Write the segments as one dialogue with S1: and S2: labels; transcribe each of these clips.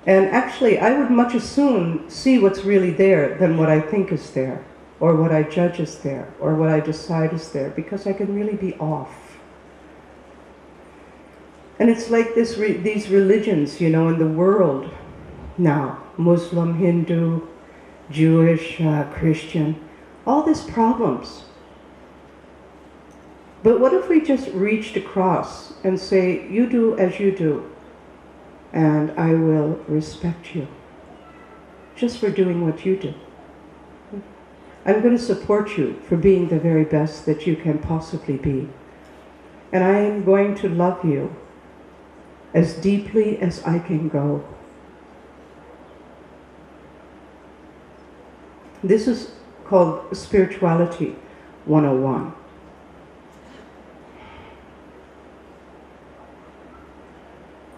S1: And actually, I would much as soon see what's really there than what I think is there, or what I judge is there, or what I decide is there, because I can really be off. And it's like these religions, in the world now, Muslim, Hindu, Jewish, Christian, all these problems. But what if we just reached across and say, you do as you do, and I will respect you, just for doing what you do. I'm going to support you for being the very best that you can possibly be. And I am going to love you as deeply as I can go. This is called Spirituality 101.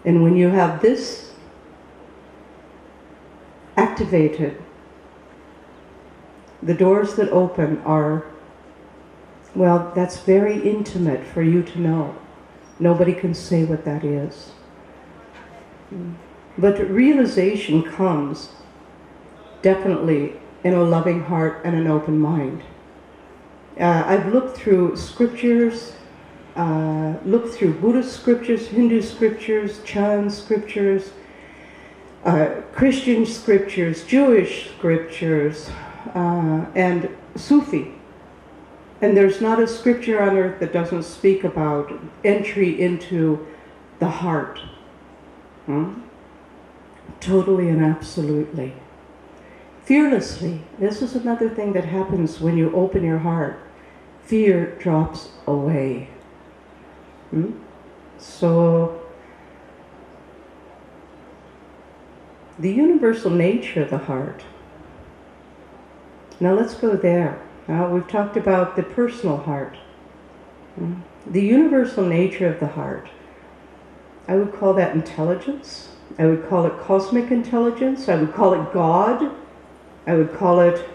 S1: And when you have this activated, the doors that open are, well, that's very intimate for you to know. Nobody can say what that is. But realization comes definitely in a loving heart and an open mind. I've looked through scriptures, looked through Buddhist scriptures, Hindu scriptures, Chan scriptures, Christian scriptures, Jewish scriptures, and Sufi. And there's not a scripture on earth that doesn't speak about entry into the heart. Totally and absolutely. Fearlessly. This is another thing that happens when you open your heart. Fear drops away. So, the universal nature of the heart. Now let's go there. Now we've talked about the personal heart. The universal nature of the heart. I would call that intelligence. I would call it cosmic intelligence. I would call it God. I would call it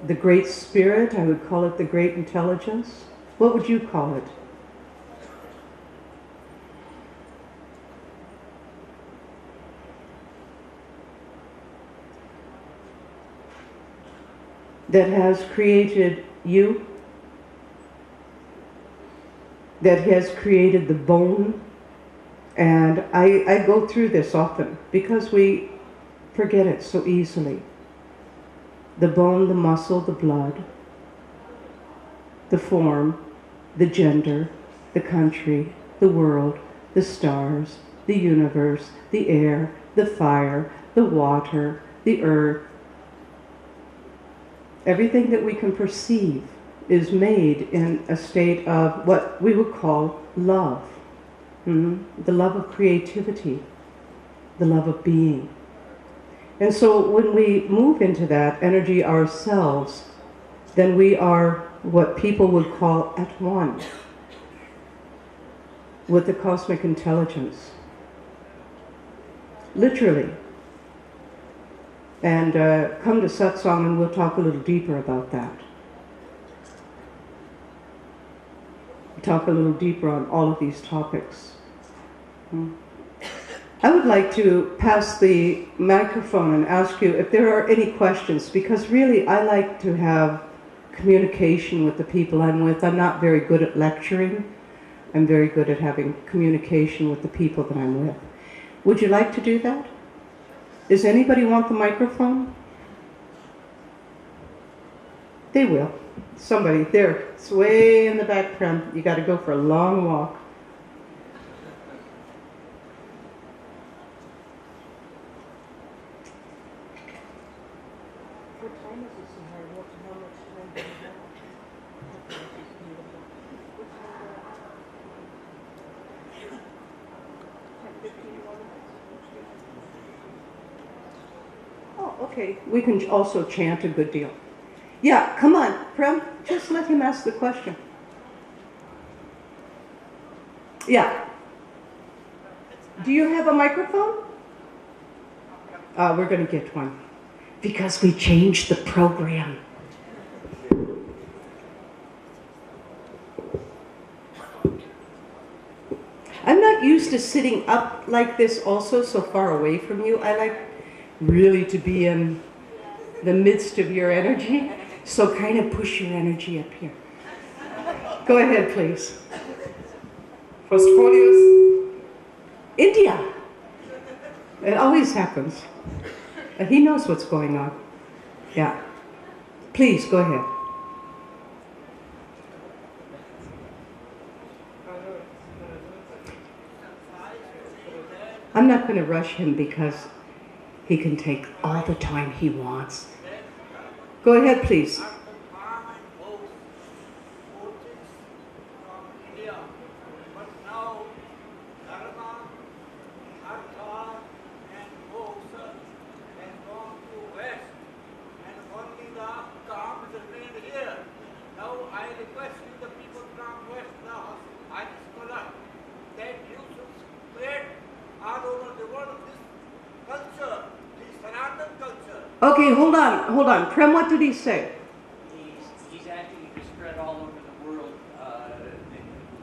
S1: the Great Spirit. I would call it the Great Intelligence. What would you call it? That has created you, that has created the bone. And I go through this often because we forget it so easily. The bone, the muscle, the blood, the form, the gender, the country, the world, the stars, the universe, the air, the fire, the water, the earth. Everything that we can perceive is made in a state of what we would call love. The love of creativity, the love of being. And so when we move into that energy ourselves, then we are what people would call at one with the cosmic intelligence. Literally. And come to satsang and we'll talk a little deeper about that. Talk a little deeper on all of these topics. I would like to pass the microphone and ask you if there are any questions, because really I like to have communication with the people I'm with. I'm not very good at lecturing. I'm very good at having communication with the people that I'm with. Would you like to do that? Does anybody want the microphone? They will. Somebody, there, it's way in the back front. You got to go for a long walk. What time is this in here? How much time do we have? Oh, okay. We can also chant a good deal. Yeah, come on, Prem, just let him ask the question. Yeah. Do you have a microphone? We're going to get one. Because we changed the program. I'm not used to sitting up like this also, so far away from you. I like really to be in the midst of your energy, so kind of push your energy up here. Go ahead, please.
S2: First of all, yes.
S1: India. It always happens. He knows what's going on. Yeah. Please, go ahead. I'm not going to rush him because he can take all the time he wants. Go ahead, please. Okay, hold on. Prem, what did he say?
S3: He's asking to spread all over the world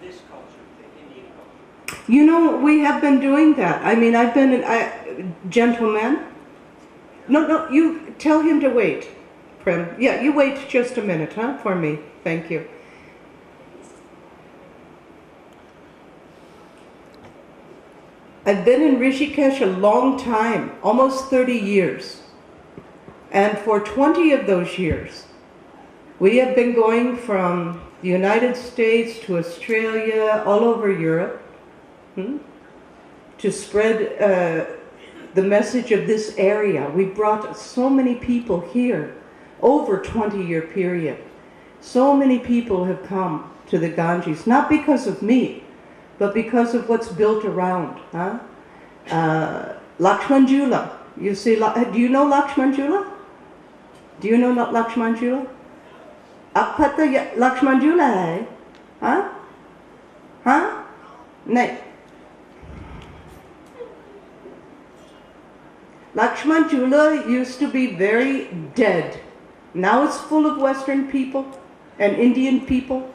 S3: this culture, the Indian culture.
S1: You know, we have been doing that. I mean, I've been, gentlemen. No, you tell him to wait, Prem. Yeah, you wait just a minute, huh, for me. Thank you. I've been in Rishikesh a long time, almost 30 years. And for 20 of those years, we have been going from the United States to Australia, all over Europe, to spread the message of this area. We brought so many people here over a 20-year period. So many people have come to the Ganges, not because of me, but because of what's built around. Lakshman Jula. You see, do you know Lakshman Jula? Do you know Lakshman Jula? आप पता लक्ष्मण झूला है? हाँ? नहीं. Lakshman Jula used to be very dead. Now it's full of Western people and Indian people.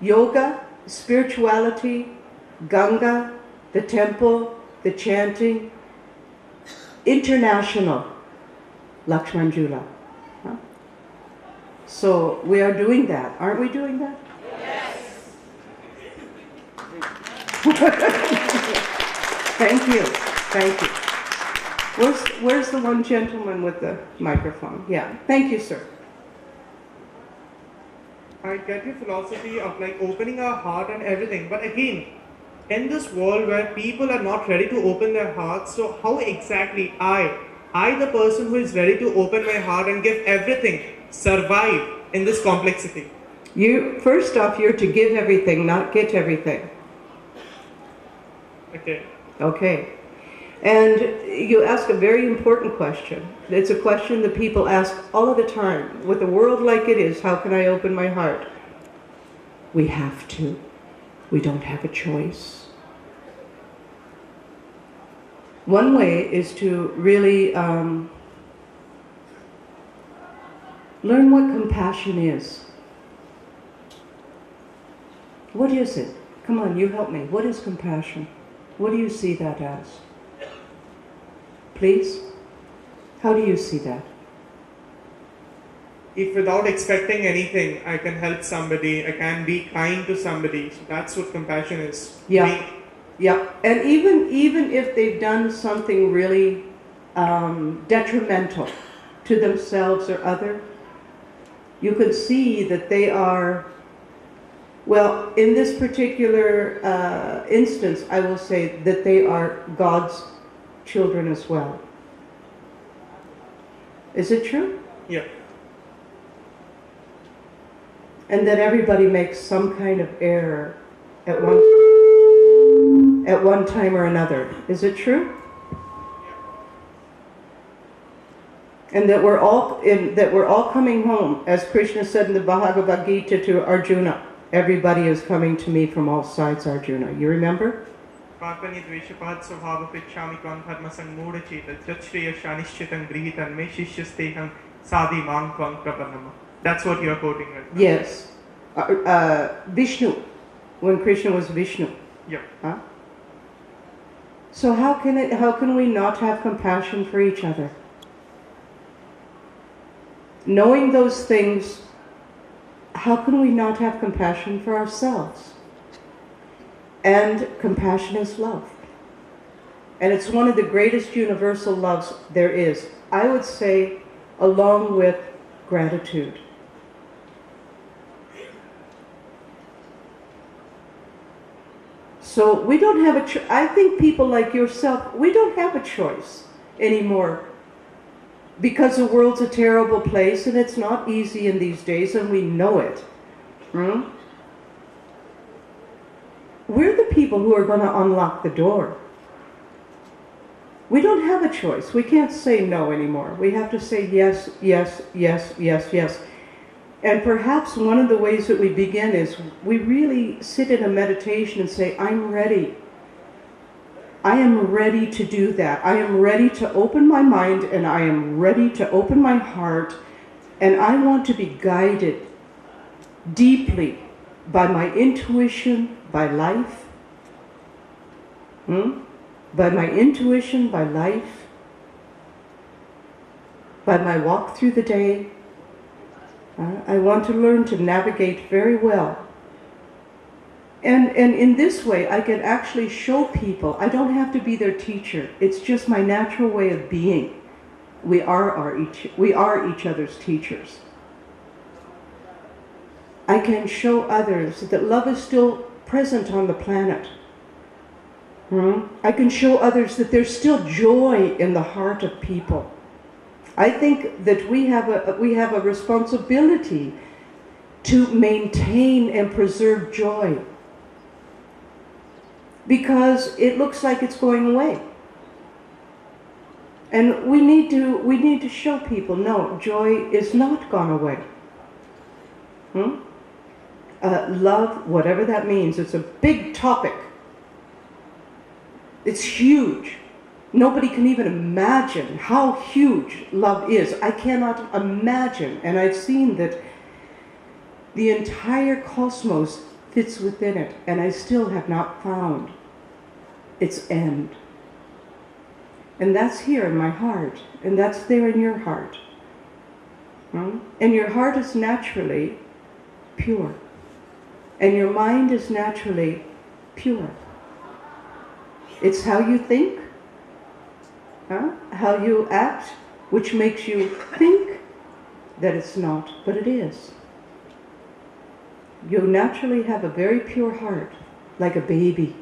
S1: Yoga, spirituality, Ganga, the temple, the chanting. International Lakshman Jula. So we are doing that. Aren't we doing that?
S3: Yes.
S1: Thank you. Thank you. Where's the one gentleman with the microphone? Yeah. Thank you, sir.
S2: I get your philosophy of like opening our heart and everything, but again, in this world where people are not ready to open their hearts, so how exactly I the person who is ready to open my heart and give everything, survive in this complexity?
S1: First off, you're to give everything, not get everything. Okay. And you ask a very important question. It's a question that people ask all of the time. With a world like it is, how can I open my heart? We have to. We don't have a choice. One way is to really learn what compassion is. What is it? Come on, you help me. What is compassion? What do you see that as? Please? How do you see that?
S2: If without expecting anything, I can help somebody, I can be kind to somebody. So that's what compassion is.
S1: Yeah. Yeah. And even if they've done something really detrimental to themselves or other, you could see that they are, well, in this particular instance, I will say that they are God's children as well. Is it true?
S2: Yeah.
S1: And that everybody makes some kind of error at one time or another. Is it true? And that we're all coming home, as Krishna said in the Bhagavad Gita to Arjuna. Everybody is coming to me from all sides, Arjuna. You remember? That's
S2: what you are quoting right now.
S1: Yes. Vishnu, when Krishna was Vishnu.
S2: Yeah.
S1: Huh? So how can we not have compassion for each other? Knowing those things, how can we not have compassion for ourselves? And compassion is love. And it's one of the greatest universal loves there is. I would say, along with gratitude. So we don't have I think people like yourself, we don't have a choice anymore. Because the world's a terrible place and it's not easy in these days and we know it. We're the people who are going to unlock the door. We don't have a choice. We can't say no anymore. We have to say yes, yes, yes, yes, yes. And perhaps one of the ways that we begin is we really sit in a meditation and say, I'm ready. I am ready to do that. I am ready to open my mind and I am ready to open my heart, and I want to be guided deeply by my intuition, by life. By my intuition, by life, by my walk through the day. I want to learn to navigate very well. And in this way, I can actually show people, I don't have to be their teacher. It's just my natural way of being. We are each other's teachers. I can show others that love is still present on the planet. I can show others that there's still joy in the heart of people. I think that we have a responsibility to maintain and preserve joy, because it looks like it's going away. And we need to show people, no, joy is not gone away. Love, whatever that means, it's a big topic. It's huge. Nobody can even imagine how huge love is. I cannot imagine. And I've seen that the entire cosmos fits within it, and I still have not found its end. And that's here in my heart, and that's there in your heart. And your heart is naturally pure, and your mind is naturally pure. It's how you think, how you act, which makes you think that it's not, but it is. You naturally have a very pure heart, like a baby,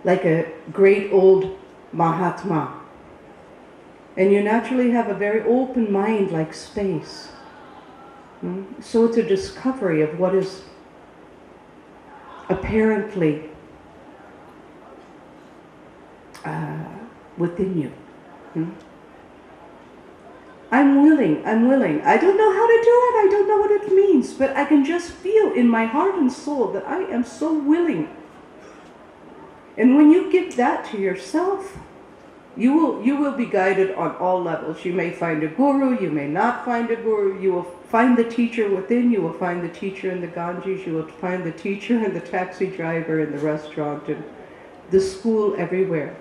S1: like a great old Mahatma. And you naturally have a very open mind, like space. So it's a discovery of what is apparently within you. I'm willing. I don't know how to do it. I don't know what it means, but I can just feel in my heart and soul that I am so willing. And when you give that to yourself, you will be guided on all levels. You may find a guru, you may not find a guru. You will find the teacher within, you will find the teacher in the Ganges, you will find the teacher and the taxi driver in the restaurant and the school, everywhere.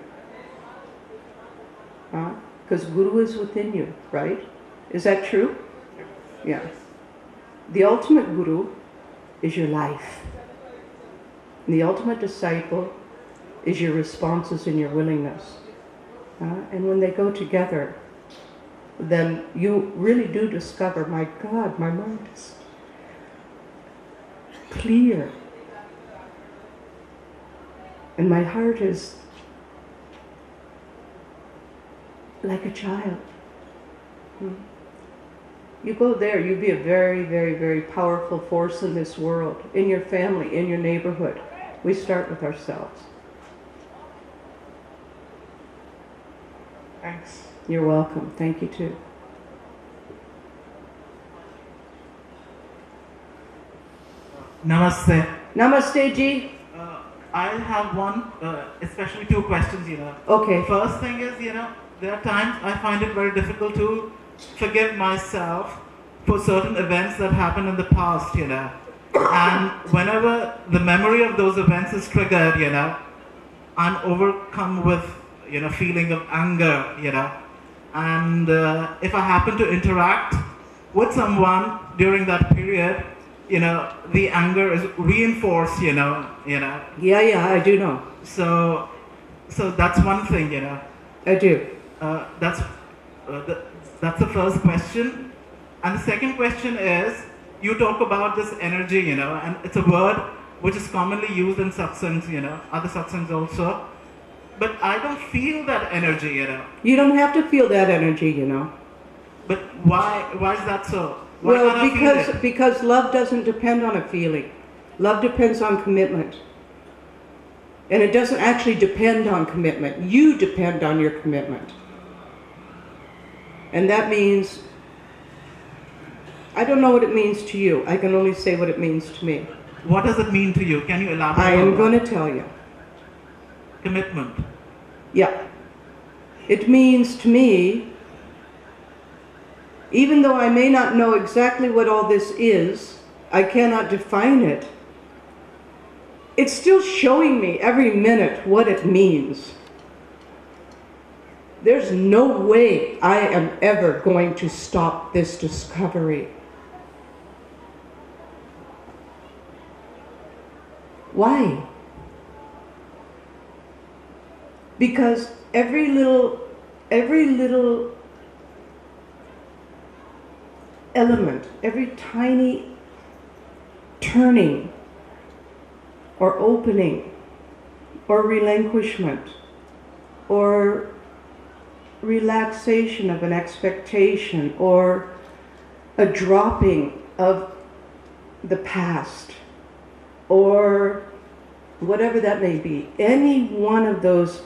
S1: Because guru is within you, right? Is that true? Yeah. The ultimate guru is your life. And the ultimate disciple is your responses and your willingness. And when they go together, then you really do discover, my God, my mind is clear. And my heart is like a child. You go there, you be a very, very, very powerful force in this world, in your family, in your neighborhood. We start with ourselves.
S2: Thanks.
S1: You're welcome. Thank you too.
S4: Namaste.
S1: Namaste, Ji.
S4: I have one, especially two questions,
S1: Okay.
S4: First thing is, there are times I find it very difficult to forgive myself for certain events that happened in the past, And whenever the memory of those events is triggered, I'm overcome with, feeling of anger, And if I happen to interact with someone during that period, the anger is reinforced,
S1: Yeah, I do know.
S4: So that's one thing,
S1: I do.
S4: That's that's the first question. And the second question is, you talk about this energy, and it's a word which is commonly used in satsangs, other satsangs also. But I don't feel that energy,
S1: You don't have to feel that energy,
S4: But why is that so? Why
S1: Well,
S4: can't I feel it?
S1: because love doesn't depend on a feeling. Love depends on commitment. And it doesn't actually depend on commitment. You depend on your commitment. And that means, I don't know what it means to you. I can only say what it means to me.
S4: What does it mean to you? Can you elaborate?
S1: I am
S4: on that?
S1: going to tell you.
S4: Commitment.
S1: Yeah. It means to me, even though I may not know exactly what all this is, I cannot define it. It's still showing me every minute what it means. There's no way I am ever going to stop this discovery. Why? Because every little element, every tiny turning or opening or relinquishment or relaxation of an expectation or a dropping of the past or whatever that may be, any one of those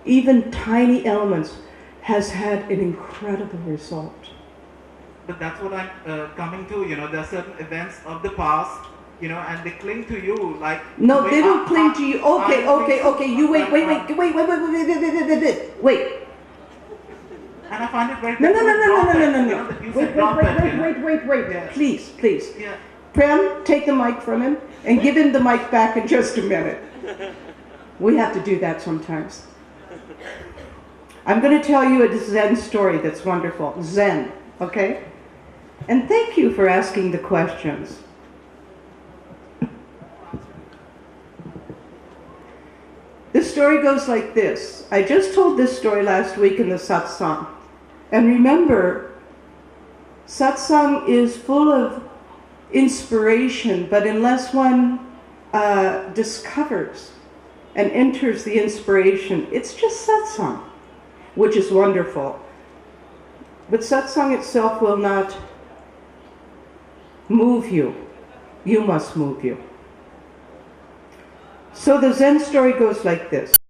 S1: even tiny elements has had an incredible result.
S4: But that's what I'm coming to. There are certain events of the past, and they cling to you like.
S1: No, they don't cling to you. Okay. You wait.
S4: And I find it very
S1: No. Wait.
S4: Yeah.
S1: Please.
S4: Yeah.
S1: Prem, take the mic from him and give him the mic back in just a minute. We have to do that sometimes. I'm going to tell you a Zen story that's wonderful. Zen, okay? And thank you for asking the questions. This story goes like this. I just told this story last week in the satsang. And remember, satsang is full of inspiration, but unless one discovers and enters the inspiration, it's just satsang, which is wonderful. But satsang itself will not move you. You must move you. So the Zen story goes like this.